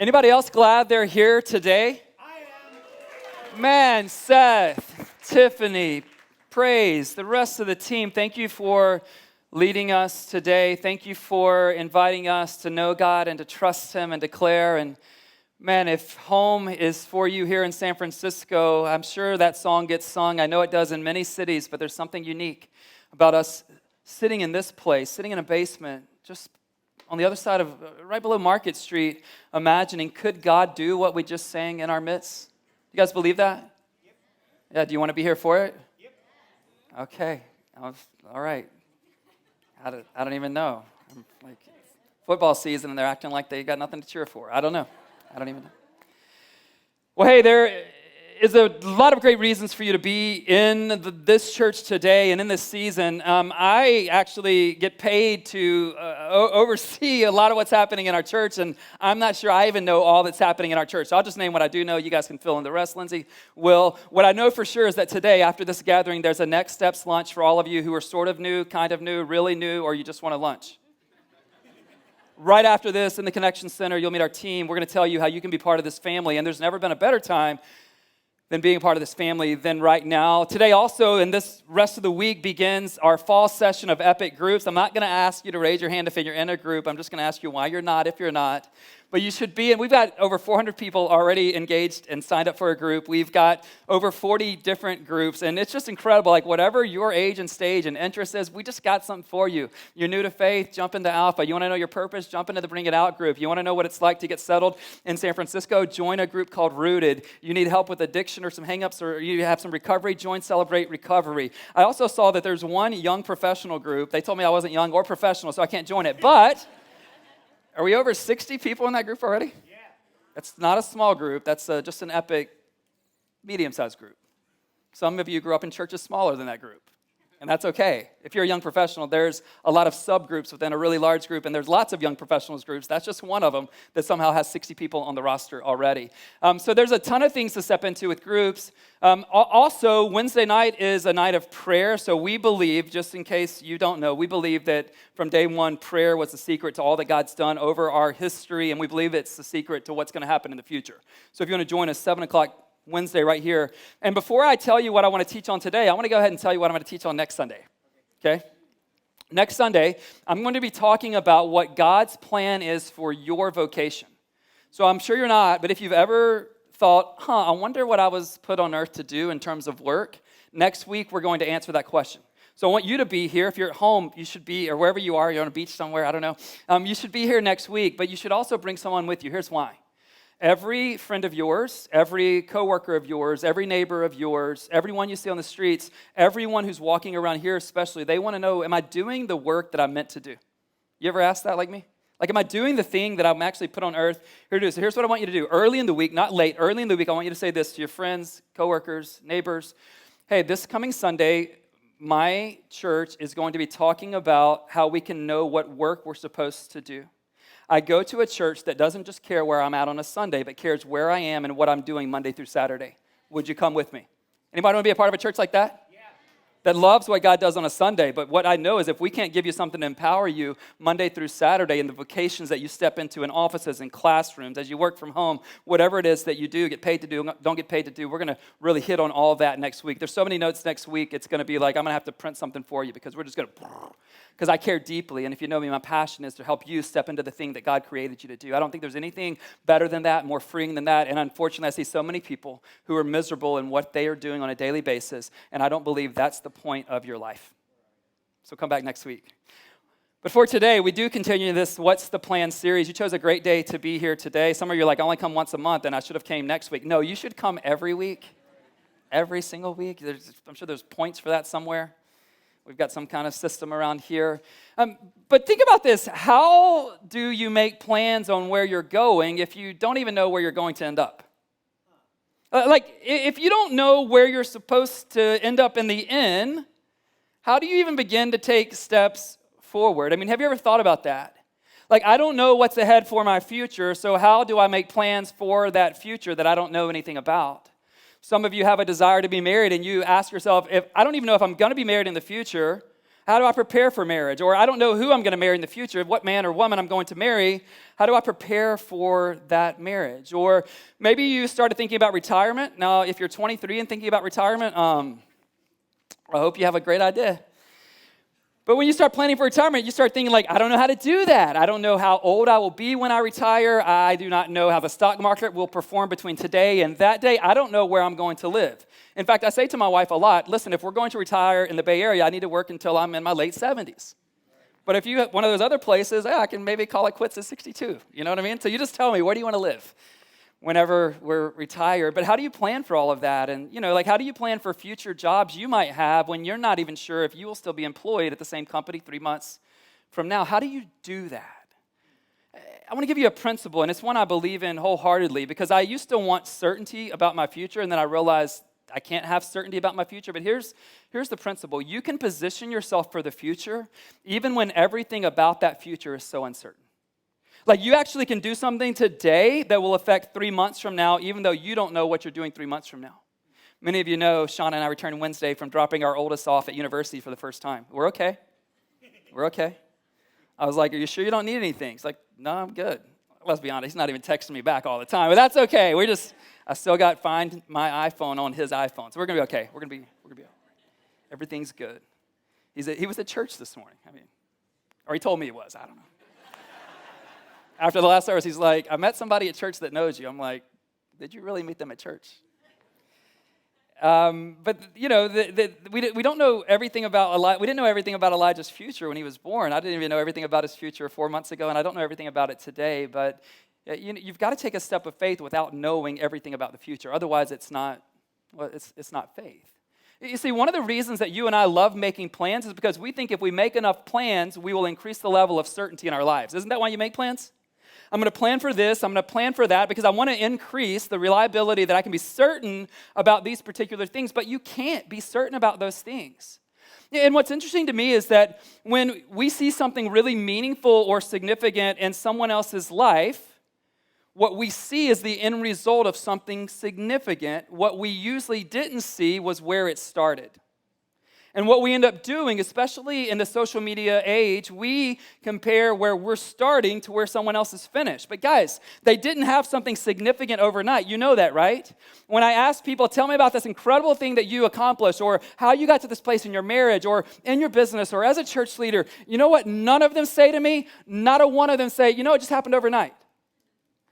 Anybody else glad they're here today? I am. Man, Seth, Tiffany, Praise, the rest of the team, thank you for leading us today. Thank you for inviting us to know God and to trust Him and declare. And man, if home is for you here in San Francisco, I'm sure that song gets sung. I know it does in many cities, but there's something unique about us sitting in this place, sitting in a basement, just on the other side of, right below Market Street, imagining, could God do what we just sang in our midst? You guys believe that? Yep. Yeah, do you want to be here for it? Yep. Okay, all right. I don't even know. I'm like, football season, and they're acting like they got nothing to cheer for. I don't know. I don't even know. Well, hey, there is a lot of great reasons for you to be in this church today and in this season. I actually get paid to oversee a lot of what's happening in our church, and I'm not sure I even know all that's happening in our church. So I'll just name what I do know. You guys can fill in the rest. Lindsay will. What I know for sure is that today, after this gathering, there's a Next Steps lunch for all of you who are sort of new, kind of new, really new, or you just want a lunch. Right after this, in the Connection Center, you'll meet our team. We're going to tell you how you can be part of this family, and there's never been a better time than being a part of this family than right now. Today also, and this rest of the week, begins our fall session of Epic Groups. I'm not going to ask you to raise your hand if you're in a group. I'm just going to ask you why you're not if you're not. But you should be, and we've got over 400 people already engaged and signed up for a group. We've got over 40 different groups, and it's just incredible. Like, whatever your age and stage and interest is, we just got something for you. You're new to faith, jump into Alpha. You want to know your purpose? Jump into the Bring It Out group. You want to know what it's like to get settled in San Francisco? Join a group called Rooted. You need help with addiction or some hangups, or you have some recovery? Join Celebrate Recovery. I also saw that there's one young professional group. They told me I wasn't young or professional, so I can't join it, but are we over 60 people in that group already? Yeah. That's not a small group. That's just an epic, medium-sized group. Some of you grew up in churches smaller than that group, and that's okay. If you're a young professional, there's a lot of subgroups within a really large group, and there's lots of young professionals groups. That's just one of them that somehow has 60 people on the roster already. So there's a ton of things to step into with groups. Also, Wednesday night is a night of prayer, so we believe, just in case you don't know, we believe that from day one, prayer was the secret to all that God's done over our history, and we believe it's the secret to what's going to happen in the future. So if you want to join us, 7 o'clock Wednesday right here. And before I tell you what I want to teach on today, I want to go ahead and tell you what I'm going to teach on next Sunday, okay? Next Sunday, I'm going to be talking about what God's plan is for your vocation. So I'm sure you're not, but if you've ever thought, I wonder what I was put on earth to do in terms of work, next week we're going to answer that question. So I want you to be here. If you're at home, you should be, or wherever you are, you're on a beach somewhere, I don't know. You should be here next week, but you should also bring someone with you. Here's why. Every friend of yours, every coworker of yours, every neighbor of yours, everyone you see on the streets, everyone who's walking around here especially, they want to know, am I doing the work that I'm meant to do? You ever ask that like me? Like, am I doing the thing that I'm actually put on earth here to do? So here's what I want you to do. Early in the week, not late, early in the week, I want you to say this to your friends, coworkers, neighbors. Hey, this coming Sunday, my church is going to be talking about how we can know what work we're supposed to do. I go to a church that doesn't just care where I'm at on a Sunday, but cares where I am and what I'm doing Monday through Saturday. Would you come with me? Anybody want to be a part of a church like that? Yeah. That loves what God does on a Sunday, but what I know is if we can't give you something to empower you Monday through Saturday in the vocations that you step into in offices and classrooms, as you work from home, whatever it is that you do, get paid to do, don't get paid to do, we're going to really hit on all that next week. There's so many notes next week, it's going to be like, I'm going to have to print something for you because we're just going to, because I care deeply, and if you know me, my passion is to help you step into the thing that God created you to do. I don't think there's anything better than that, more freeing than that, and unfortunately, I see so many people who are miserable in what they are doing on a daily basis, and I don't believe that's the point of your life. So come back next week. But for today, we do continue this What's the Plan series. You chose a great day to be here today. Some of you are like, I only come once a month, and I should have came next week. No, you should come every week, every single week. I'm sure there's points for that somewhere. We've got some kind of system around here. But think about this. How do you make plans on where you're going if you don't even know where you're going to end up? If you don't know where you're supposed to end up in the inn, how do you even begin to take steps forward? I mean, have you ever thought about that? Like, I don't know what's ahead for my future, so how do I make plans for that future that I don't know anything about? Some of you have a desire to be married, and you ask yourself, if I don't even know if I'm going to be married in the future, How do I prepare for marriage? Or I don't know who I'm going to marry in the future, what man or woman I'm going to marry. How do I prepare for that marriage? Or maybe you started thinking about retirement. Now, if you're 23 and thinking about retirement, I hope you have a great idea. But when you start planning for retirement, you start thinking like, I don't know how to do that. I don't know how old I will be when I retire. I do not know how the stock market will perform between today and that day. I don't know where I'm going to live. In fact, I say to my wife a lot, listen, if we're going to retire in the Bay Area, I need to work until I'm in my late 70s. But if you have one of those other places, I can maybe call it quits at 62. You know what I mean? So you just tell me, where do you want to live whenever we're retired? But how do you plan for all of that? And, how do you plan for future jobs you might have when you're not even sure if you will still be employed at the same company 3 months from now? How do you do that? I want to give you a principle, and it's one I believe in wholeheartedly, because I used to want certainty about my future, and then I realized I can't have certainty about my future. But here's the principle. You can position yourself for the future even when everything about that future is so uncertain. Like, you actually can do something today that will affect 3 months from now, even though you don't know what you're doing 3 months from now. Many of you know Sean and I returned Wednesday from dropping our oldest off at university for the first time. We're okay. We're okay. I was like, are you sure you don't need anything? He's like, no, I'm good. Let's be honest, he's not even texting me back all the time, but that's okay. I still got find my iPhone on his iPhone, so we're gonna be okay. We're gonna be all right. Everything's good. He was at church this morning. Or he told me he was. I don't know. After the last service, he's like, I met somebody at church that knows you. I'm like, did you really meet them at church? But we don't know everything about Elijah. We didn't know everything about Elijah's future when he was born. I didn't even know everything about his future 4 months ago, and I don't know everything about it today. But you've got to take a step of faith without knowing everything about the future. Otherwise, it's not faith. You see, one of the reasons that you and I love making plans is because we think if we make enough plans, we will increase the level of certainty in our lives. Isn't that why you make plans? I'm going to plan for this, I'm going to plan for that, because I want to increase the reliability that I can be certain about these particular things, but you can't be certain about those things. And what's interesting to me is that when we see something really meaningful or significant in someone else's life, what we see is the end result of something significant. What we usually didn't see was where it started. And what we end up doing, especially in the social media age, we compare where we're starting to where someone else is finished. But guys, they didn't have something significant overnight. You know that, right? When I ask people, tell me about this incredible thing that you accomplished, or how you got to this place in your marriage, or in your business, or as a church leader, you know what none of them say to me? Not a one of them say, it just happened overnight.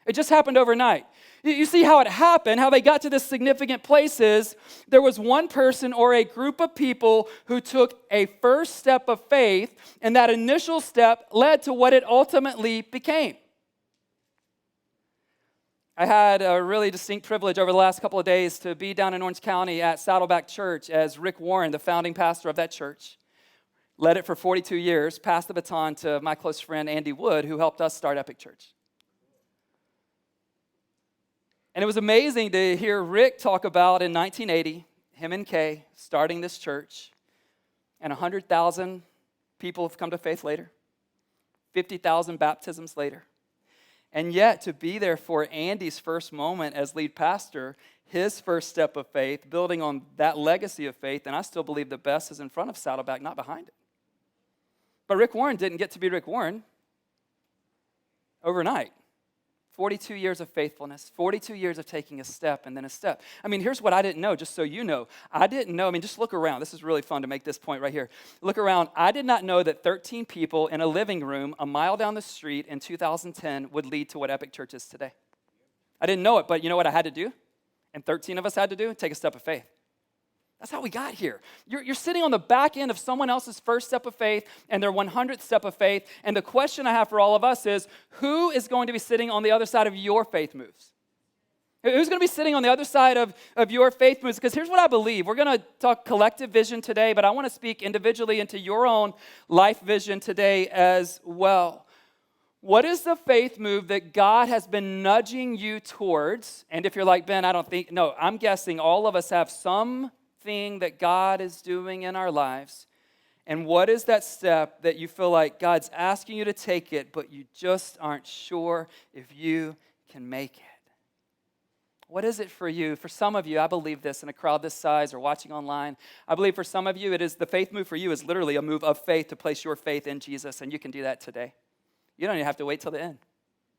It just happened overnight. You see how it happened, how they got to this significant places. There was one person or a group of people who took a first step of faith, and that initial step led to what it ultimately became. I had a really distinct privilege over the last couple of days to be down in Orange County at Saddleback Church as Rick Warren, the founding pastor of that church, led it for 42 years, passed the baton to my close friend Andy Wood, who helped us start Epic Church. And it was amazing to hear Rick talk about in 1980, him and Kay starting this church, and 100,000 people have come to faith later, 50,000 baptisms later. And yet, to be there for Andy's first moment as lead pastor, his first step of faith, building on that legacy of faith, and I still believe the best is in front of Saddleback, not behind it. But Rick Warren didn't get to be Rick Warren overnight. 42 years of faithfulness, 42 years of taking a step and then a step. Here's what I didn't know, just so you know. I didn't know, just look around. This is really fun to make this point right here. Look around. I did not know that 13 people in a living room a mile down the street in 2010 would lead to what Epic Church is today. I didn't know it, but you know what I had to do? And 13 of us had to do? Take a step of faith. That's how we got here. You're sitting on the back end of someone else's first step of faith and their 100th step of faith. And the question I have for all of us is, who is going to be sitting on the other side of your faith moves? Who's going to be sitting on the other side of your faith moves? Because here's what I believe. We're going to talk collective vision today, but I want to speak individually into your own life vision today as well. What is the faith move that God has been nudging you towards? And if you're like, Ben, I'm guessing all of us have some thing that God is doing in our lives, and what is that step that you feel like God's asking you to take it, but you just aren't sure if you can make it? What is it for you? For some of you, I believe this in a crowd this size or watching online. I believe for some of you, it is the faith move for you is literally a move of faith to place your faith in Jesus, and you can do that today. You don't even have to wait till the end.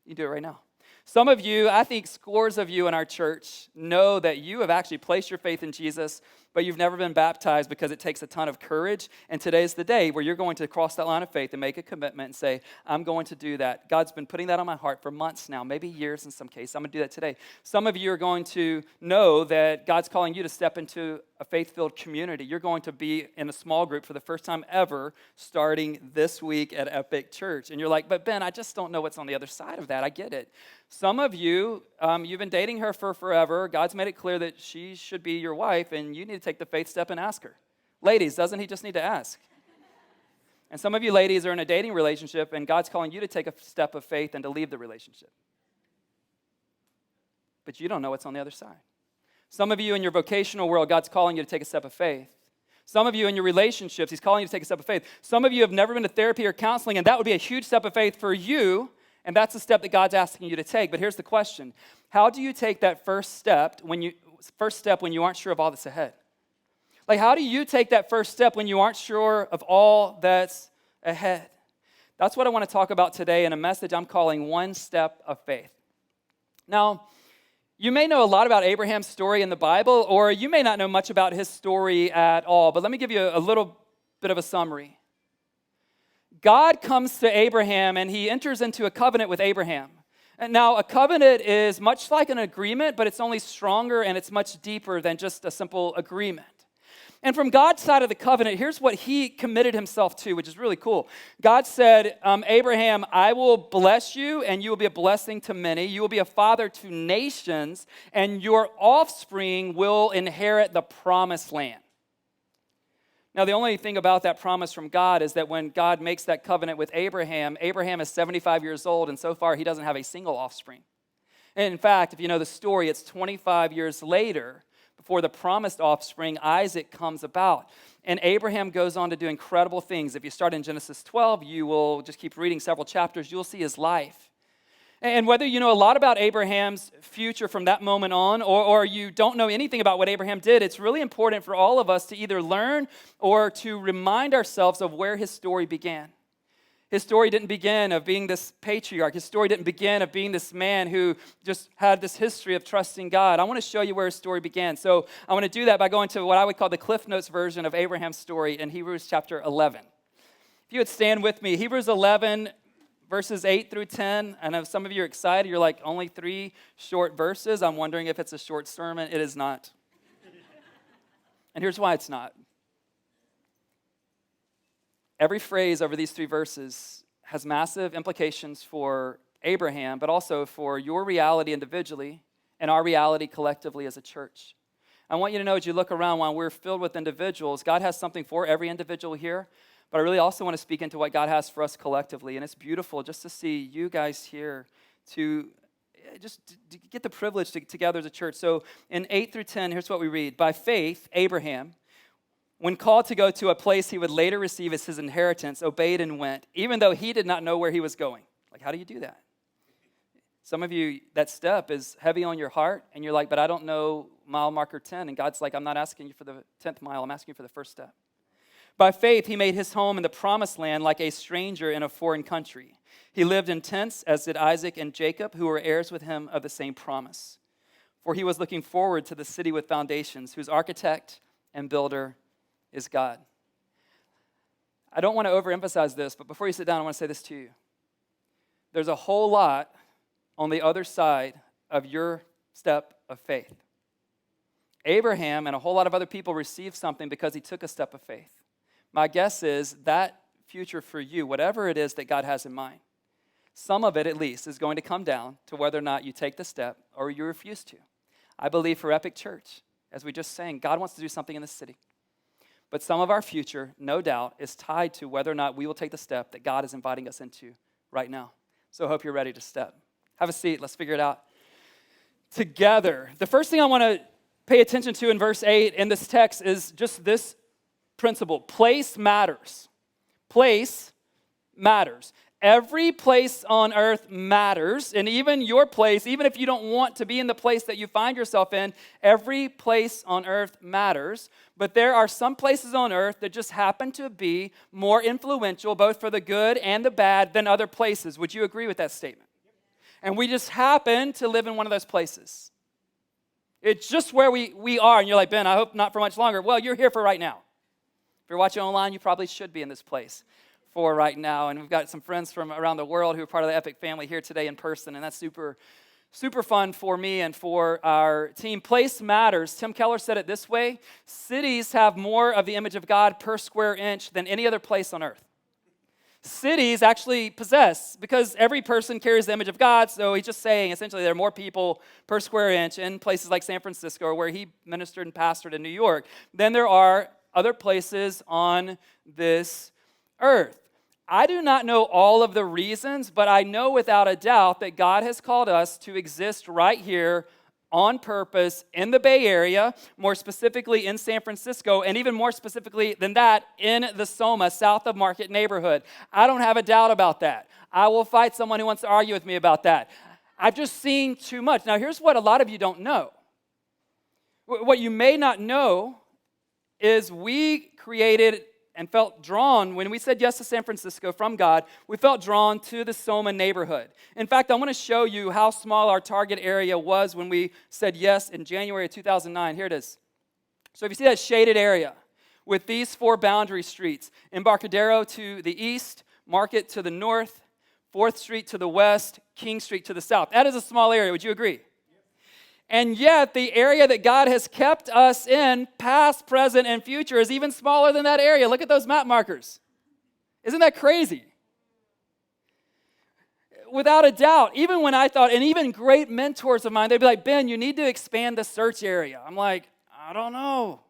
You can do it right now. Some of you, I think scores of you in our church know that you have actually placed your faith in Jesus, but you've never been baptized because it takes a ton of courage. And today's the day where you're going to cross that line of faith and make a commitment and say, I'm going to do that. God's been putting that on my heart for months now, maybe years in some cases. I'm going to do that today. Some of you are going to know that God's calling you to step into a faith-filled community. You're going to be in a small group for the first time ever starting this week at Epic Church. And you're like, but Ben, I just don't know what's on the other side of that. I get it. Some of you, you've been dating her for forever. God's made it clear that she should be your wife, and you need to take the faith step and ask her. Ladies, doesn't he just need to ask? And some of you ladies are in a dating relationship, and God's calling you to take a step of faith and to leave the relationship. But you don't know what's on the other side. Some of you in your vocational world, God's calling you to take a step of faith. Some of you in your relationships, he's calling you to take a step of faith. Some of you have never been to therapy or counseling, and that would be a huge step of faith for you, and that's the step that God's asking you to take. But here's the question. How do you take that first step when you aren't sure of all that's ahead? Like, how do you take that first step when you aren't sure of all that's ahead? That's what I want to talk about today in a message I'm calling One Step of Faith. Now, you may know a lot about Abraham's story in the Bible, or you may not know much about his story at all, but let me give you a little bit of a summary. God comes to Abraham, and he enters into a covenant with Abraham. And now, a covenant is much like an agreement, but it's only stronger, and it's much deeper than just a simple agreement. And from God's side of the covenant, here's what he committed himself to, which is really cool. God said, Abraham, I will bless you, and you will be a blessing to many. You will be a father to nations, and your offspring will inherit the promised land. Now, the only thing about that promise from God is that when God makes that covenant with Abraham, Abraham is 75 years old, and so far he doesn't have a single offspring. And in fact, if you know the story, it's 25 years later before the promised offspring, Isaac, comes about. And Abraham goes on to do incredible things. If you start in Genesis 12, you will just keep reading several chapters, you'll see his life. And whether you know a lot about Abraham's future from that moment on, or you don't know anything about what Abraham did, it's really important for all of us to either learn or to remind ourselves of where his story began. His story didn't begin of being this patriarch. His story didn't begin of being this man who just had this history of trusting God. I want to show you where his story began. So I want to do that by going to what I would call the Cliff Notes version of Abraham's story in Hebrews chapter 11. If you would stand with me, Hebrews 11, verses 8 through 10. I know some of you are excited. You're like, only 3 short verses. I'm wondering if it's a short sermon. It is not. And here's why it's not. Every phrase over these 3 verses has massive implications for Abraham, but also for your reality individually and our reality collectively as a church. I want you to know as you look around, while we're filled with individuals, God has something for every individual here, but I really also want to speak into what God has for us collectively, and it's beautiful just to see you guys here to just to get the privilege to gather as a church. So in 8 through 10, here's what we read. By faith, Abraham, when called to go to a place he would later receive as his inheritance, obeyed and went, even though he did not know where he was going. Like, how do you do that? Some of you, that step is heavy on your heart, and you're like, but I don't know mile marker 10. And God's like, I'm not asking you for the 10th mile. I'm asking you for the first step. By faith, he made his home in the promised land like a stranger in a foreign country. He lived in tents, as did Isaac and Jacob, who were heirs with him of the same promise. For he was looking forward to the city with foundations, whose architect and builder is God. I don't want to overemphasize this, but before you sit down, I want to say this to you. There's a whole lot on the other side of your step of faith. Abraham and a whole lot of other people received something because he took a step of faith. My guess is that future for you, whatever it is that God has in mind, some of it at least is going to come down to whether or not you take the step or you refuse to. I believe for Epic Church, as we just sang, God wants to do something in this city. But some of our future, no doubt, is tied to whether or not we will take the step that God is inviting us into right now. So I hope you're ready to step. Have a seat. Let's figure it out together. The first thing I want to pay attention to in verse 8 in this text is just this principle. Place matters. Place matters. Every place on earth matters, and even your place, even if you don't want to be in the place that you find yourself in, every place on earth matters. But there are some places on earth that just happen to be more influential, both for the good and the bad, than other places. Would you agree with that statement? And we just happen to live in one of those places. It's just where we are, and you're like, Ben, I hope not for much longer. Well, you're here for right now. If you're watching online, you probably should be in this place for right now. And we've got some friends from around the world who are part of the Epic family here today in person, and that's super, super fun for me and for our team. Place matters. Tim Keller said it this way: cities have more of the image of God per square inch than any other place on earth. Cities actually possess, because every person carries the image of God, so he's just saying essentially there are more people per square inch in places like San Francisco, or where he ministered and pastored in New York, than there are other places on this earth. I do not know all of the reasons, but I know without a doubt that God has called us to exist right here on purpose in the Bay Area, more specifically in San Francisco, and even more specifically than that, in the Soma, south of Market neighborhood. I don't have a doubt about that. I will fight someone who wants to argue with me about that. I've just seen too much. Now, here's what a lot of you don't know. What you may not know is we created and felt drawn, when we said yes to San Francisco from God, we felt drawn to the Soma neighborhood. In fact, I want to show you how small our target area was when we said yes in January of 2009. Here it is. So if you see that shaded area with these 4 boundary streets, Embarcadero to the east, Market to the north, 4th Street to the west, King Street to the south. That is a small area. Would you agree? And yet, the area that God has kept us in, past, present, and future, is even smaller than that area. Look at those map markers. Isn't that crazy? Without a doubt, even when I thought, and even great mentors of mine, they'd be like, Ben, you need to expand the search area. I'm like, I don't know.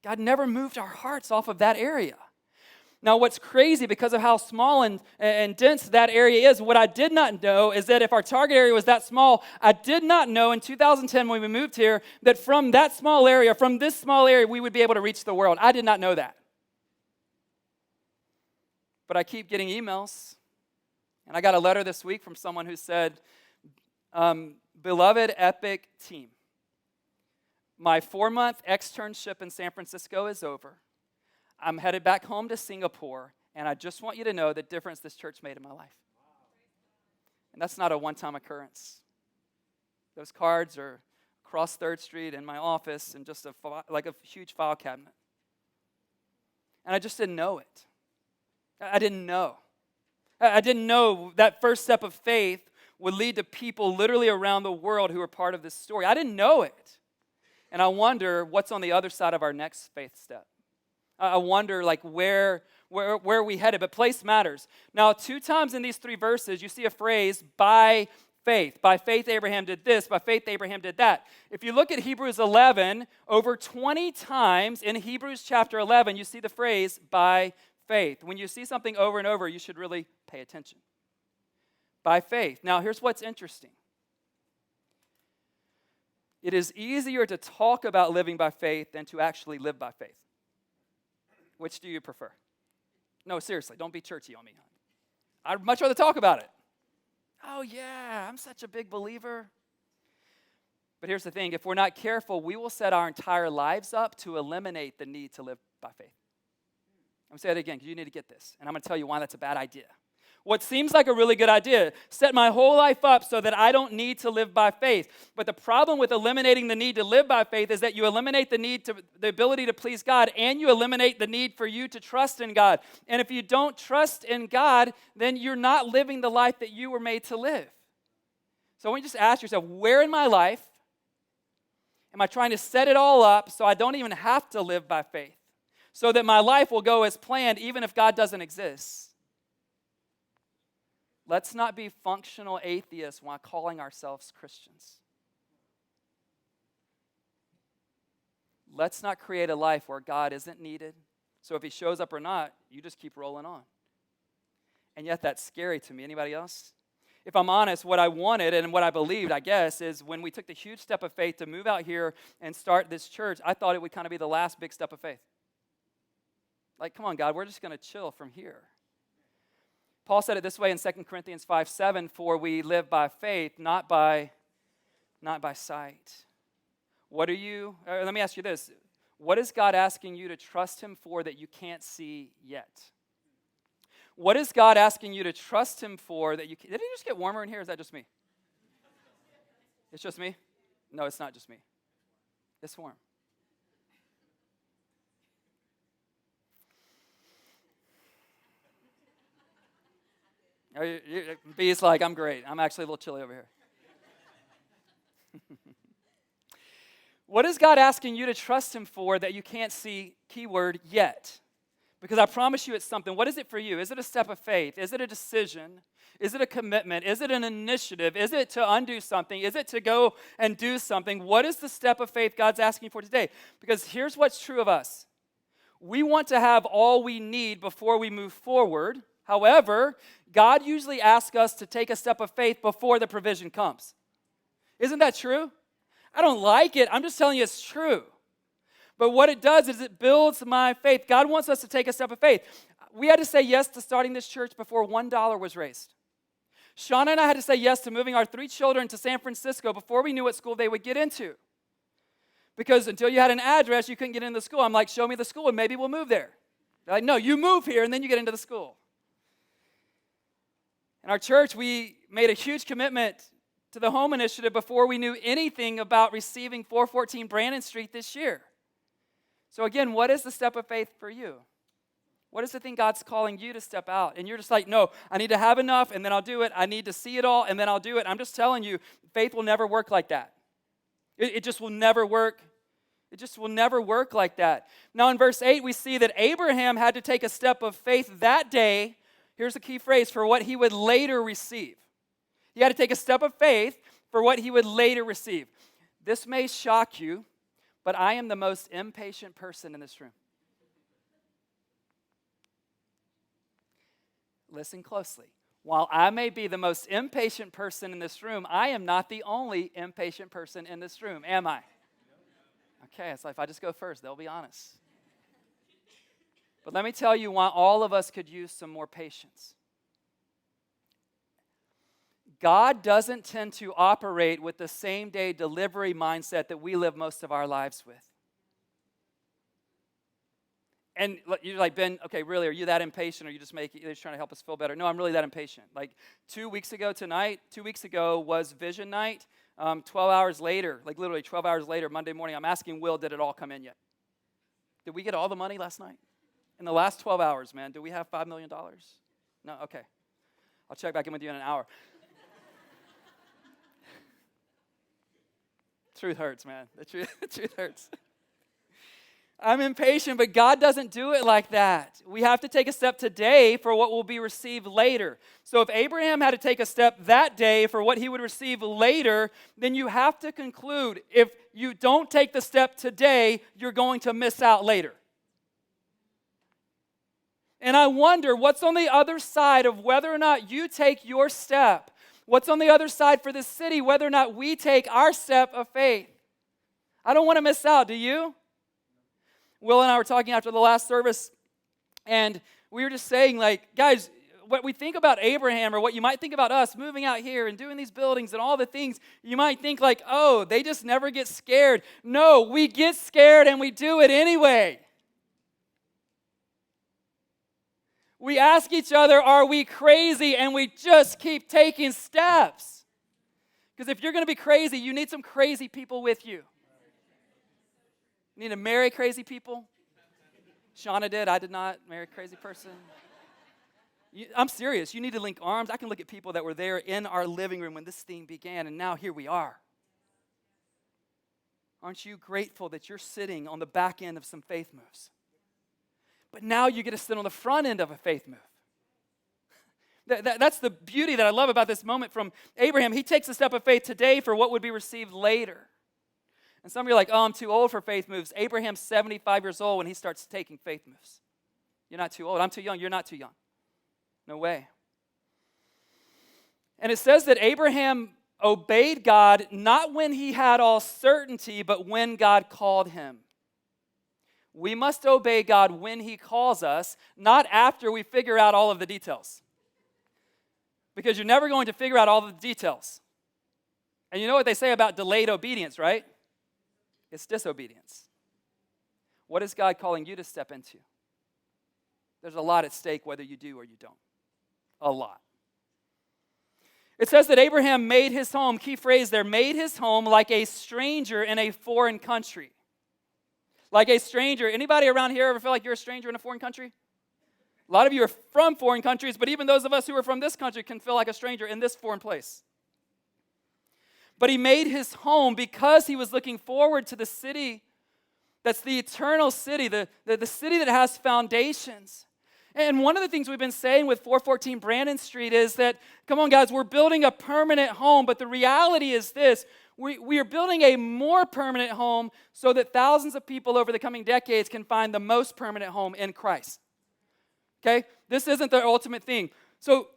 God never moved our hearts off of that area. Now, what's crazy, because of how small and dense that area is, what I did not know is that if our target area was that small, I did not know in 2010 when we moved here that from that small area, from this small area, we would be able to reach the world. I did not know that. But I keep getting emails. And I got a letter this week from someone who said, beloved Epic team, my 4-month externship in San Francisco is over. I'm headed back home to Singapore, and I just want you to know the difference this church made in my life. And that's not a one-time occurrence. Those cards are across 3rd Street in my office and just like a huge file cabinet. And I just didn't know it. I didn't know. I didn't know that first step of faith would lead to people literally around the world who are part of this story. I didn't know it. And I wonder what's on the other side of our next faith step. I wonder where are we headed? But place matters. Now, 2 times in these 3 verses, you see a phrase, by faith. By faith, Abraham did this. By faith, Abraham did that. If you look at Hebrews 11, over 20 times in Hebrews chapter 11, you see the phrase, by faith. When you see something over and over, you should really pay attention. By faith. Now, here's what's interesting. It is easier to talk about living by faith than to actually live by faith. Which do you prefer? No, seriously, don't be churchy on me. I'd much rather talk about it. Oh yeah, I'm such a big believer. But here's the thing, if we're not careful, we will set our entire lives up to eliminate the need to live by faith. I'm going to say that again, because you need to get this. And I'm going to tell you why that's a bad idea. What seems like a really good idea, set my whole life up so that I don't need to live by faith. But the problem with eliminating the need to live by faith is that you eliminate the ability to please God, and you eliminate the need for you to trust in God. And if you don't trust in God, then you're not living the life that you were made to live. So I want you to just ask yourself, where in my life am I trying to set it all up so I don't even have to live by faith? So that my life will go as planned even if God doesn't exist. Let's not be functional atheists while calling ourselves Christians. Let's not create a life where God isn't needed. So if he shows up or not, you just keep rolling on. And yet that's scary to me. Anybody else? If I'm honest, what I wanted and what I believed, I guess, is when we took the huge step of faith to move out here and start this church, I thought it would kind of be the last big step of faith. Like, come on, God, we're just going to chill from here. Paul said it this way in 2 Corinthians 5:7, for we live by faith, not by sight. Let me ask you this. What is God asking you to trust him for that you can't see yet? What is God asking you to trust him for that you can't? Did it just get warmer in here? Or is that just me? It's just me? No, it's not just me. It's warm. B's like, I'm great. I'm actually a little chilly over here. What is God asking you to trust him for that you can't see, keyword, yet? Because I promise you it's something. What is it for you? Is it a step of faith? Is it a decision? Is it a commitment? Is it an initiative? Is it to undo something? Is it to go and do something? What is the step of faith God's asking for today? Because here's what's true of us. We want to have all we need before we move forward. However, God usually asks us to take a step of faith before the provision comes. Isn't that true? I don't like it. I'm just telling you it's true. But what it does is it builds my faith. God wants us to take a step of faith. We had to say yes to starting this church before $1 was raised. Shauna and I had to say yes to moving our 3 children to San Francisco before we knew what school they would get into. Because until you had an address, you couldn't get into the school. I'm like, show me the school and maybe we'll move there. They're like, no, you move here and then you get into the school. In our church, we made a huge commitment to the home initiative before we knew anything about receiving 414 Brandon Street this year. So again, what is the step of faith for you? What is the thing God's calling you to step out? And you're just like, no, I need to have enough and then I'll do it. I need to see it all and then I'll do it. I'm just telling you, faith will never work like that. It just will never work. It just will never work like that. Now in verse 8, we see that Abraham had to take a step of faith that day. Here's the key phrase, for what he would later receive. He had to take a step of faith for what he would later receive. This may shock you, but I am the most impatient person in this room. Listen closely. While I may be the most impatient person in this room, I am not the only impatient person in this room, am I? Okay, it's like if I just go first, they'll be honest. But let me tell you why all of us could use some more patience. God doesn't tend to operate with the same-day delivery mindset that we live most of our lives with. And you're like, Ben, okay, really, are you that impatient? Or are you just trying to help us feel better? No, I'm really that impatient. Like 2 weeks ago was Vision Night. 12 hours later, like literally 12 hours later, Monday morning, I'm asking Will, did it all come in yet? Did we get all the money last night? In the last 12 hours, man, do we have $5 million? No, okay. I'll check back in with you in an hour. Truth hurts, man. The truth hurts. I'm impatient, but God doesn't do it like that. We have to take a step today for what will be received later. So if Abraham had to take a step that day for what he would receive later, then you have to conclude if you don't take the step today, you're going to miss out later. And I wonder what's on the other side of whether or not you take your step. What's on the other side for this city, whether or not we take our step of faith. I don't want to miss out, do you? Will and I were talking after the last service, and we were just saying, like, guys, what we think about Abraham or what you might think about us moving out here and doing these buildings and all the things, you might think like, oh, they just never get scared. No, we get scared and we do it anyway. We ask each other, are we crazy? And we just keep taking steps. Because if you're going to be crazy, you need some crazy people with you. You need to marry crazy people. Shauna did. I did not marry a crazy person. I'm serious. You need to link arms. I can look at people that were there in our living room when this thing began, and now here we are. Aren't you grateful that you're sitting on the back end of some faith moves? But now you get to sit on the front end of a faith move. That's the beauty that I love about this moment from Abraham. He takes a step of faith today for what would be received later. And some of you are like, oh, I'm too old for faith moves. Abraham's 75 years old when he starts taking faith moves. You're not too old. I'm too young. You're not too young. No way. And it says that Abraham obeyed God not when he had all certainty, but when God called him. We must obey God when he calls us, not after we figure out all of the details. because you're never going to figure out all the details. And you know what they say about delayed obedience, right? It's disobedience. What is God calling you to step into? There's a lot at stake whether you do or you don't. A lot. It says that Abraham made his home, key phrase there, made his home like a stranger in a foreign country. Like a stranger. Anybody around here ever feel like you're a stranger in a foreign country? A lot of you are from foreign countries, but even those of us who are from this country can feel like a stranger in this foreign place. But he made his home because he was looking forward to the city that's the eternal city, the city that has foundations. And one of the things we've been saying with 414 Brandon Street is that, come on guys, we're building a permanent home, but the reality is this, we are building a more permanent home so that thousands of people over the coming decades can find the most permanent home in Christ. Okay? This isn't the ultimate thing. So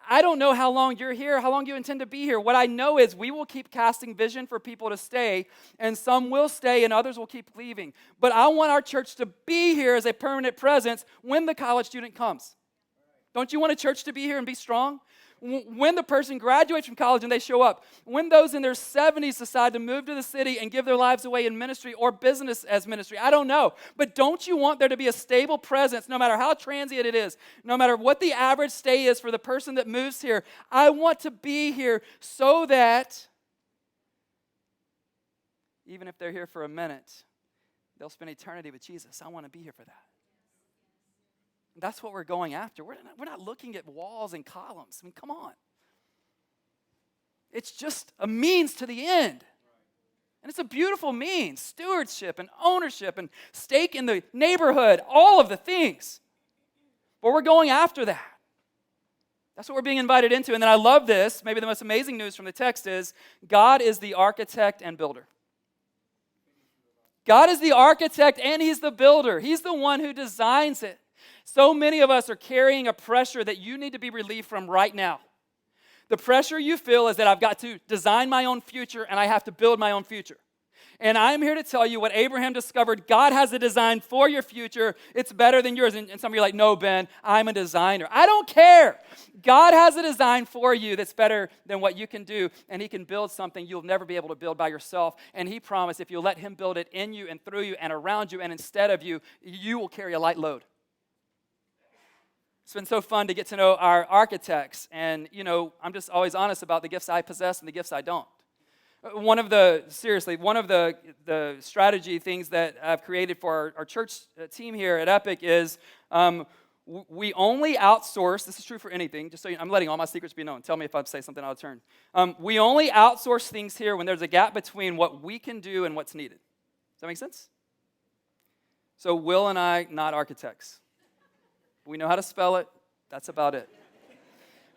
I don't know how long you're here, how long you intend to be here. What I know is we will keep casting vision for people to stay, and some will stay and others will keep leaving. But I want our church to be here as a permanent presence when the college student comes. Don't you want a church to be here and be strong? When the person graduates from college and they show up, when those in their 70s decide to move to the city and give their lives away in ministry or business as ministry, I don't know. But don't you want there to be a stable presence, no matter how transient it is, no matter what the average stay is for the person that moves here? I want to be here so that even if they're here for a minute, they'll spend eternity with Jesus. I want to be here for that. That's what we're going after. We're not looking at walls and columns. I mean, come on. It's just a means to the end. And it's a beautiful means. Stewardship and ownership and stake in the neighborhood, all of the things. But we're going after that. That's what we're being invited into. And then I love this. Maybe the most amazing news from the text is God is the architect and builder. God is the architect and He's the builder. He's the one who designs it. So many of us are carrying a pressure that you need to be relieved from right now. The pressure you feel is that I've got to design my own future and I have to build my own future. And I'm here to tell you what Abraham discovered. God has a design for your future. It's better than yours. And some of you are like, no, Ben, I'm a designer. I don't care. God has a design for you that's better than what you can do. And He can build something you'll never be able to build by yourself. And He promised if you let Him build it in you and through you and around you and instead of you, you will carry a light load. It's been so fun to get to know our architects. And, you know, I'm just always honest about the gifts I possess and the gifts I don't. One of the strategy things that I've created for our church team here at Epic is we only outsource, this is true for anything, just so I'm letting all my secrets be known. Tell me if I say something out of turn. We only outsource things here when there's a gap between what we can do and what's needed. Does that make sense? So Will and I, not architects. We know how to spell it. That's about it.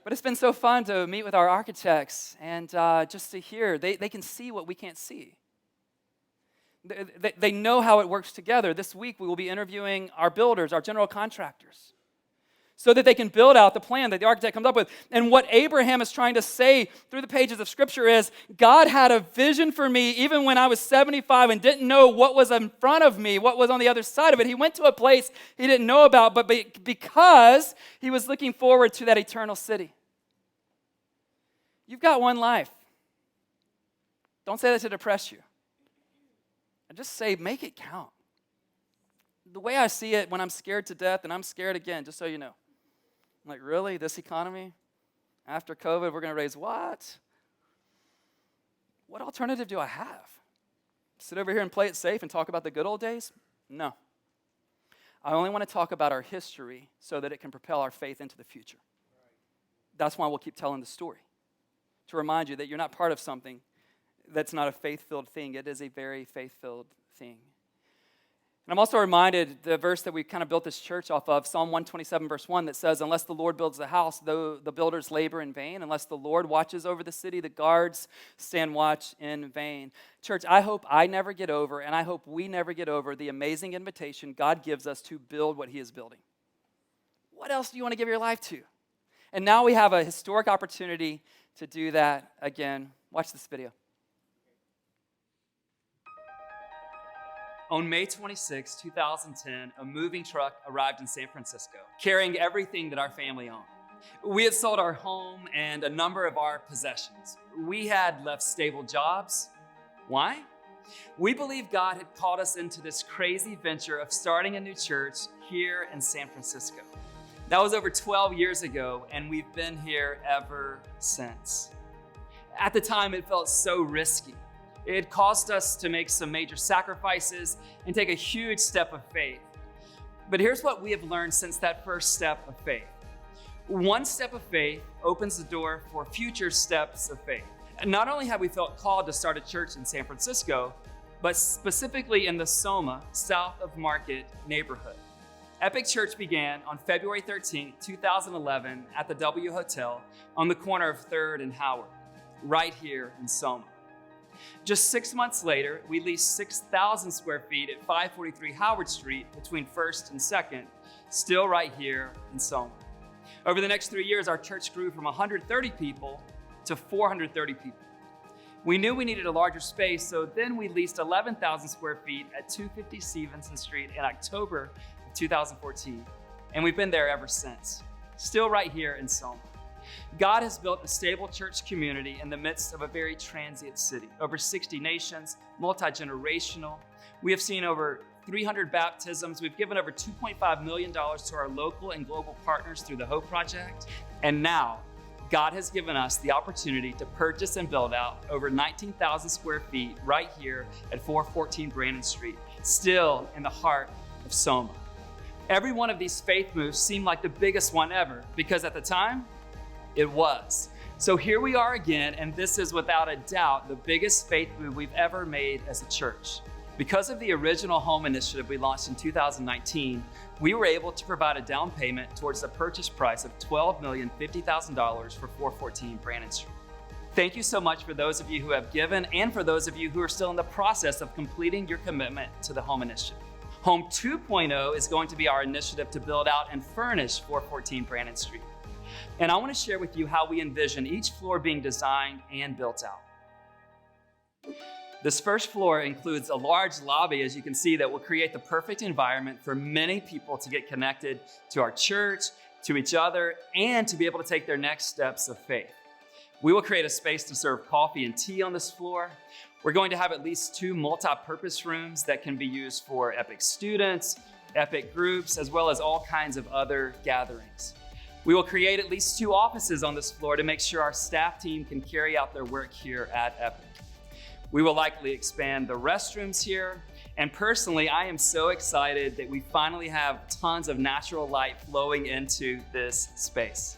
But it's been so fun to meet with our architects and just to hear. They can see what we can't see. They know how it works together. This week we will be interviewing our builders, our general contractors, so that they can build out the plan that the architect comes up with. And what Abraham is trying to say through the pages of Scripture is, God had a vision for me even when I was 75 and didn't know what was in front of me, what was on the other side of it. He went to a place He didn't know about, but because He was looking forward to that eternal city. You've got one life. Don't say that to depress you. I just say, make it count. The way I see it when I'm scared to death, and I'm scared again, just so you know. I'm like, really? This economy? After COVID, we're going to raise what? What alternative do I have? Sit over here and play it safe and talk about the good old days? No. I only want to talk about our history so that it can propel our faith into the future. That's why we'll keep telling the story. To remind you that you're not part of something that's not a faith-filled thing. It is a very faith-filled thing. And I'm also reminded the verse that we kind of built this church off of, Psalm 127, verse 1, that says, unless the Lord builds the house, though the builders labor in vain. Unless the Lord watches over the city, the guards stand watch in vain. Church, I hope I never get over, and I hope we never get over the amazing invitation God gives us to build what He is building. What else do you want to give your life to? And now we have a historic opportunity to do that again. Watch this video. On May 26, 2010, a moving truck arrived in San Francisco, carrying everything that our family owned. We had sold our home and a number of our possessions. We had left stable jobs. Why? We believe God had called us into this crazy venture of starting a new church here in San Francisco. That was over 12 years ago, and we've been here ever since. At the time, it felt so risky. It caused us to make some major sacrifices and take a huge step of faith. But here's what we have learned since that first step of faith. One step of faith opens the door for future steps of faith. And not only have we felt called to start a church in San Francisco, but specifically in the Soma, south of Market neighborhood. Epic Church began on February 13, 2011 at the W Hotel on the corner of 3rd and Howard, right here in Soma. Just 6 months later, we leased 6,000 square feet at 543 Howard Street between 1st and 2nd, still right here in Soma. Over the next 3 years, our church grew from 130 people to 430 people. We knew we needed a larger space, so then we leased 11,000 square feet at 250 Stevenson Street in October of 2014, and we've been there ever since, still right here in Soma. God has built a stable church community in the midst of a very transient city. Over 60 nations, multi-generational. We have seen over 300 baptisms. We've given over $2.5 million to our local and global partners through the Hope Project. And now, God has given us the opportunity to purchase and build out over 19,000 square feet right here at 414 Brandon Street, still in the heart of Soma. Every one of these faith moves seemed like the biggest one ever, because at the time, it was. So here we are again, and this is without a doubt the biggest faith move we've ever made as a church. Because of the original home initiative we launched in 2019, we were able to provide a down payment towards the purchase price of $12,050,000 for 414 Brandon Street. Thank you so much for those of you who have given and for those of you who are still in the process of completing your commitment to the home initiative. Home 2.0 is going to be our initiative to build out and furnish 414 Brandon Street. And I want to share with you how we envision each floor being designed and built out. This first floor includes a large lobby, as you can see, that will create the perfect environment for many people to get connected to our church, to each other, and to be able to take their next steps of faith. We will create a space to serve coffee and tea on this floor. We're going to have at least 2 multi-purpose rooms that can be used for Epic students, Epic groups, as well as all kinds of other gatherings. We will create at least 2 offices on this floor to make sure our staff team can carry out their work here at Epic. We will likely expand the restrooms here. And personally, I am so excited that we finally have tons of natural light flowing into this space.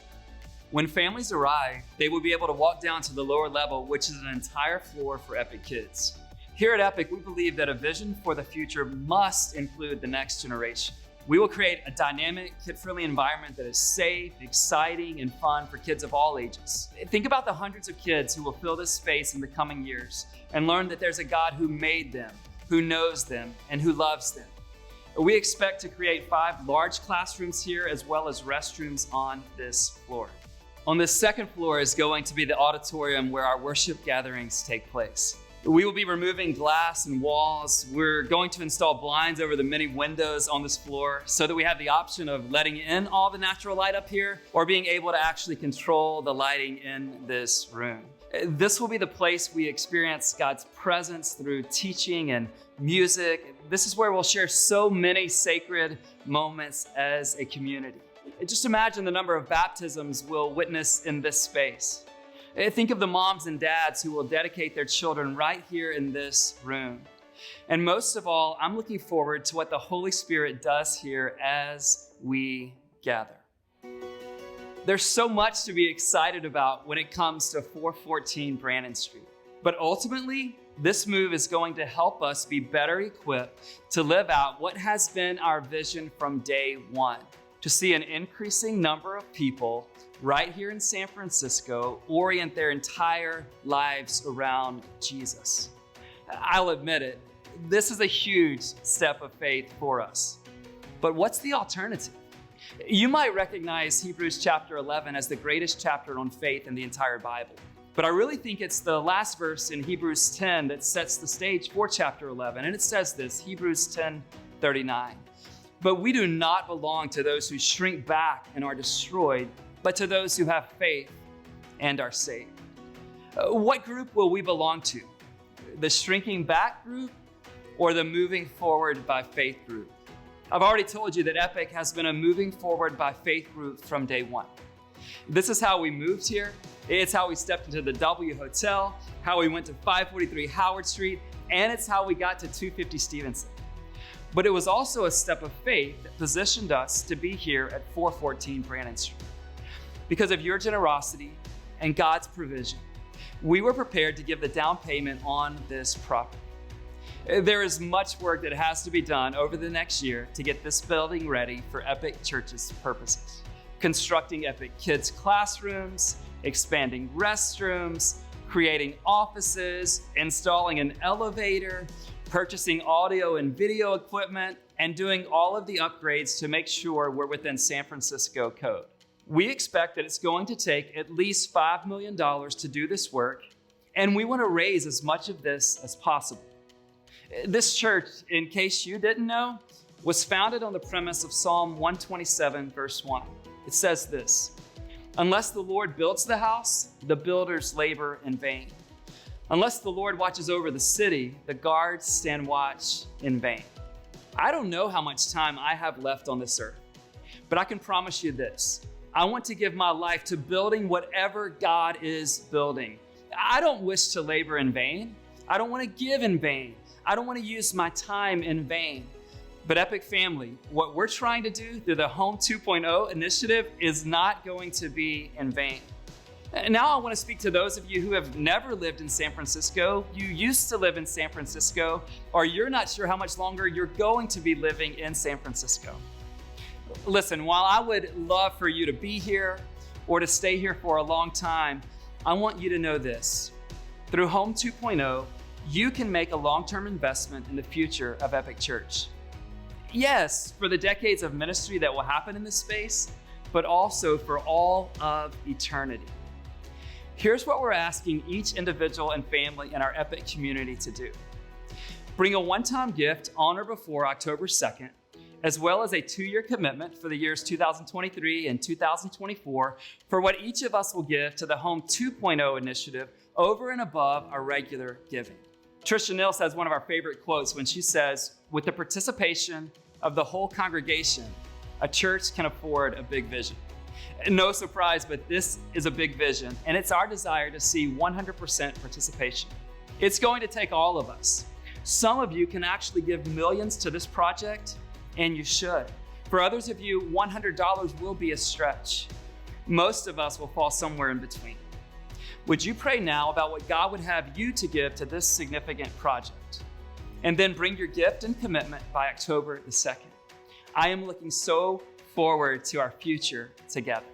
When families arrive, they will be able to walk down to the lower level, which is an entire floor for Epic kids. Here at Epic, we believe that a vision for the future must include the next generation. We will create a dynamic, kid-friendly environment that is safe, exciting, and fun for kids of all ages. Think about the hundreds of kids who will fill this space in the coming years and learn that there's a God who made them, who knows them, and who loves them. We expect to create 5 large classrooms here as well as restrooms on this floor. On this second floor is going to be the auditorium where our worship gatherings take place. We will be removing glass and walls. We're going to install blinds over the many windows on this floor so that we have the option of letting in all the natural light up here or being able to actually control the lighting in this room. This will be the place we experience God's presence through teaching and music. This is where we'll share so many sacred moments as a community. Just imagine the number of baptisms we'll witness in this space. Think of the moms and dads who will dedicate their children right here in this room. And most of all, I'm looking forward to what the Holy Spirit does here as we gather. There's so much to be excited about when it comes to 414 Brandon Street. But ultimately, this move is going to help us be better equipped to live out what has been our vision from day one, to see an increasing number of people right here in San Francisco orient their entire lives around Jesus. I'll admit it, this is a huge step of faith for us. But what's the alternative? You might recognize Hebrews chapter 11 as the greatest chapter on faith in the entire Bible. But I really think it's the last verse in Hebrews 10 that sets the stage for chapter 11. And it says this, Hebrews 10:39. But we do not belong to those who shrink back and are destroyed, but to those who have faith and are saved. What group will we belong to? The shrinking back group or the moving forward by faith group? I've already told you that Epic has been a moving forward by faith group from day one. This is how we moved here. It's how we stepped into the W Hotel, how we went to 543 Howard Street, and it's how we got to 250 Stevenson. But it was also a step of faith that positioned us to be here at 414 Brandon Street. Because of your generosity and God's provision, we were prepared to give the down payment on this property. There is much work that has to be done over the next year to get this building ready for Epic Church's purposes. Constructing Epic Kids classrooms, expanding restrooms, creating offices, installing an elevator, purchasing audio and video equipment, and doing all of the upgrades to make sure we're within San Francisco code. We expect that it's going to take at least $5 million to do this work, and we want to raise as much of this as possible. This church, in case you didn't know, was founded on the premise of Psalm 127, verse 1. It says this: "Unless the Lord builds the house, the builders labor in vain. Unless the Lord watches over the city, the guards stand watch in vain." I don't know how much time I have left on this earth, but I can promise you this: I want to give my life to building whatever God is building. I don't wish to labor in vain. I don't want to give in vain. I don't want to use my time in vain. But Epic family, what we're trying to do through the Home 2.0 initiative is not going to be in vain. Now I want to speak to those of you who have never lived in San Francisco, you used to live in San Francisco, or you're not sure how much longer you're going to be living in San Francisco. Listen, while I would love for you to be here or to stay here for a long time, I want you to know this. Through Home 2.0, you can make a long-term investment in the future of Epic Church. Yes, for the decades of ministry that will happen in this space, but also for all of eternity. Here's what we're asking each individual and family in our Epic community to do. Bring a one-time gift on or before October 2nd, as well as a 2-year commitment for the years 2023 and 2024 for what each of us will give to the Home 2.0 initiative over and above our regular giving. Trisha Nils has one of our favorite quotes when she says, "With the participation of the whole congregation, a church can afford a big vision." No surprise, but this is a big vision, and it's our desire to see 100% participation. It's going to take all of us. Some of you can actually give millions to this project, and you should. For others of you, $100 will be a stretch. Most of us will fall somewhere in between. Would you pray now about what God would have you to give to this significant project? And then bring your gift and commitment by October the 2nd. I am looking so forward to our future together.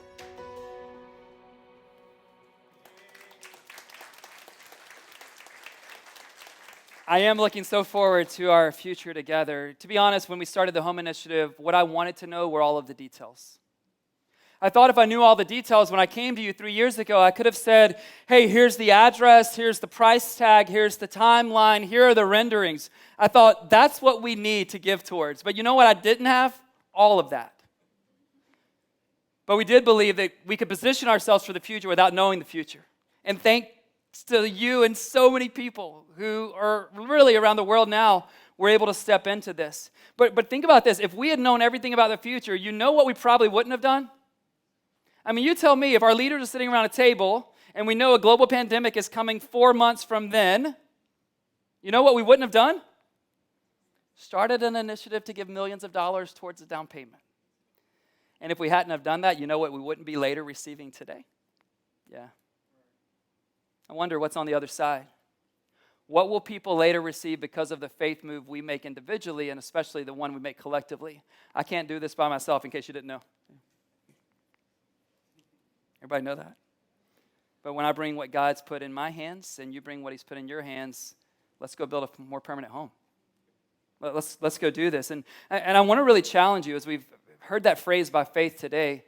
I am looking so forward to our future together. To be honest, when we started the Home Initiative, what I wanted to know were all of the details. I thought if I knew all the details when I came to you 3 years ago, I could have said, hey, here's the address, here's the price tag, here's the timeline, here are the renderings. I thought that's what we need to give towards. But you know what I didn't have? All of that. But we did believe that we could position ourselves for the future without knowing the future. And thanks to you and so many people who are really around the world now, we're able to step into this. But think about this. If we had known everything about the future, you know what we probably wouldn't have done? I mean, you tell me, if our leaders are sitting around a table and we know a global pandemic is coming 4 months from then, you know what we wouldn't have done? Started an initiative to give millions of dollars towards a down payment. And if we hadn't have done that, you know what we wouldn't be later receiving today? Yeah. I wonder what's on the other side. What will people later receive because of the faith move we make individually, and especially the one we make collectively? I can't do this by myself, in case you didn't know. Everybody know that? But when I bring what God's put in my hands and you bring what he's put in your hands, let's go build a more permanent home. Let's go do this. And I want to really challenge you, as we've heard that phrase by faith today,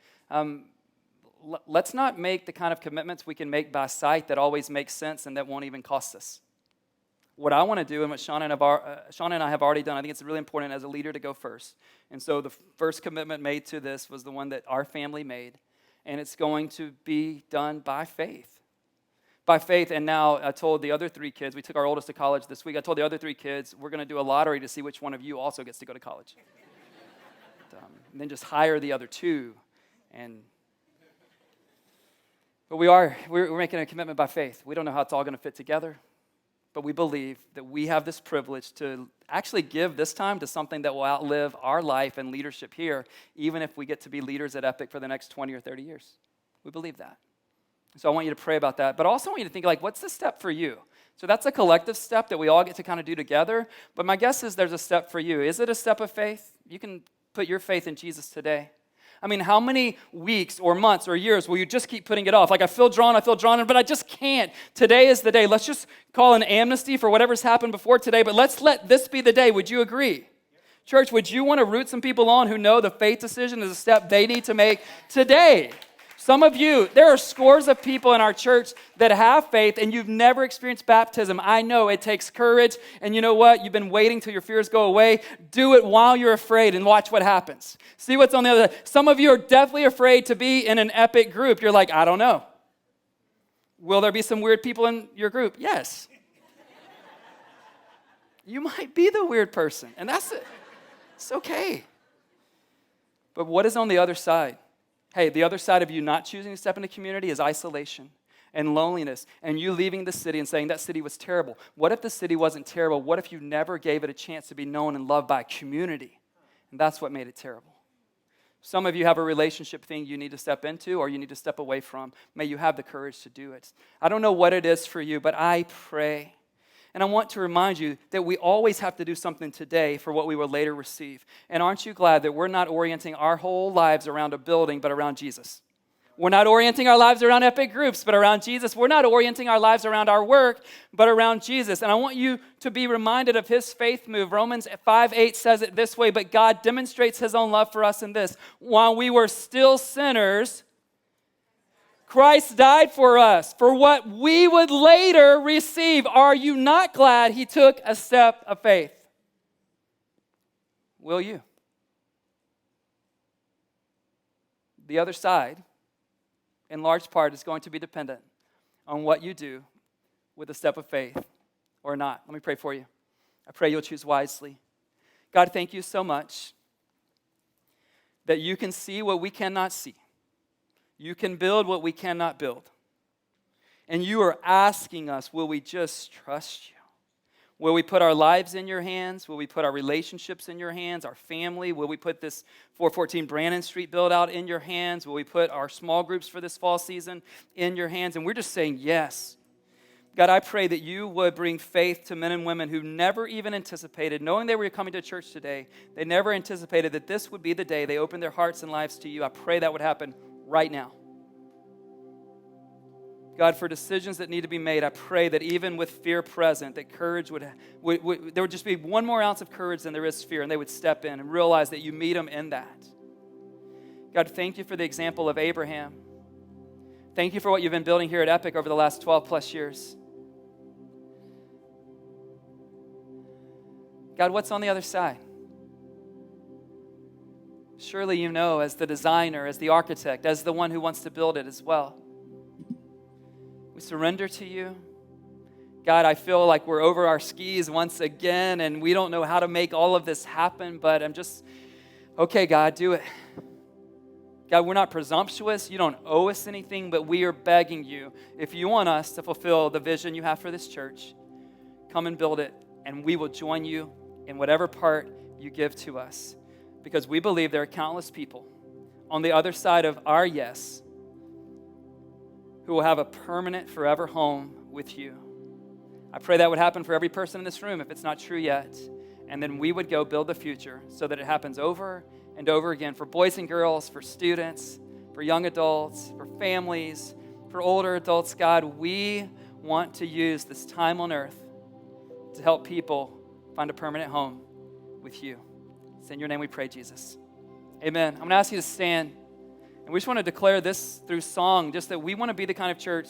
let's not make the kind of commitments we can make by sight that always make sense and that won't even cost us. What I want to do, and what Sean and I have already done, I think it's really important as a leader to go first. And so the first commitment made to this was the one that our family made. and it's going to be done by faith. By faith, and now I told the other 3 kids, we took our oldest to college this week, I told the other 3 kids, we're going to do a lottery to see which one of you also gets to go to college. And then just hire the other 2. But we're making a commitment by faith. We don't know how it's all going to fit together, but we believe that we have this privilege to actually give this time to something that will outlive our life and leadership here, even if we get to be leaders at Epic for the next 20 or 30 years. We believe that. So I want you to pray about that, but also I want you to think, like, what's the step for you? So that's a collective step that we all get to kind of do together, but my guess is there's a step for you. Is it a step of faith? You can put your faith in Jesus today. I mean, how many weeks or months or years will you just keep putting it off? Like, I feel drawn, but I just can't. Today is the day. Let's just call an amnesty for whatever's happened before today, but let's let this be the day. Would you agree? Church, would you want to root some people on who know the faith decision is a step they need to make today? Some of you, there are scores of people in our church that have faith and you've never experienced baptism. I know it takes courage, and you know what? You've been waiting till your fears go away. Do it while you're afraid and watch what happens. See what's on the other side. Some of you are definitely afraid to be in an Epic group. You're like, I don't know. Will there be some weird people in your group? Yes. You might be the weird person, and that's it. It's okay. But what is on the other side? Hey, the other side of you not choosing to step into community is isolation and loneliness, and you leaving the city and saying that city was terrible. What if the city wasn't terrible? What if you never gave it a chance to be known and loved by a community? And that's what made it terrible. Some of you have a relationship thing you need to step into or you need to step away from. May you have the courage to do it. I don't know what it is for you, but I pray. And I want to remind you that we always have to do something today for what we will later receive. And aren't you glad that we're not orienting our whole lives around a building, but around Jesus? We're not orienting our lives around Epic groups, but around Jesus. We're not orienting our lives around our work, but around Jesus. And I want you to be reminded of his faith move. Romans 5:8 says it this way, but God demonstrates his own love for us in this. While we were still sinners, Christ died for us, for what we would later receive. Are you not glad he took a step of faith? Will you? The other side, in large part, is going to be dependent on what you do with a step of faith or not. Let me pray for you. I pray you'll choose wisely. God, thank you so much that you can see what we cannot see. You can build what we cannot build. And you are asking us, will we just trust you? Will we put our lives in your hands? Will we put our relationships in your hands, our family? Will we put this 414 Brannan Street build out in your hands? Will we put our small groups for this fall season in your hands? And we're just saying yes. God, I pray that you would bring faith to men and women who never even anticipated, knowing they were coming to church today, they never anticipated that this would be the day they opened their hearts and lives to you. I pray that would happen right now. God, for decisions that need to be made, I pray that even with fear present, that courage there would just be one more ounce of courage than there is fear, and they would step in and realize that you meet them in that. God, thank you for the example of Abraham. Thank you for what you've been building here at Epic over the last 12 plus years. God, what's on the other side? Surely you know, as the designer, as the architect, as the one who wants to build it as well. We surrender to you. God, I feel like we're over our skis once again, and we don't know how to make all of this happen, but I'm just, okay, God, do it. God, we're not presumptuous. You don't owe us anything, but we are begging you, if you want us to fulfill the vision you have for this church, come and build it, and we will join you in whatever part you give to us. Because we believe there are countless people on the other side of our yes who will have a permanent, forever home with you. I pray that would happen for every person in this room if it's not true yet. And then we would go build the future so that it happens over and over again for boys and girls, for students, for young adults, for families, for older adults. God, we want to use this time on earth to help people find a permanent home with you. It's in your name we pray, Jesus. Amen. I'm going to ask you to stand. And we just want to declare this through song, just that we want to be the kind of church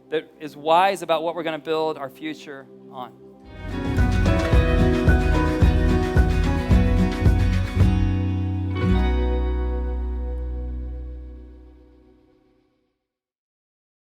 that is wise about what we're going to build our future on.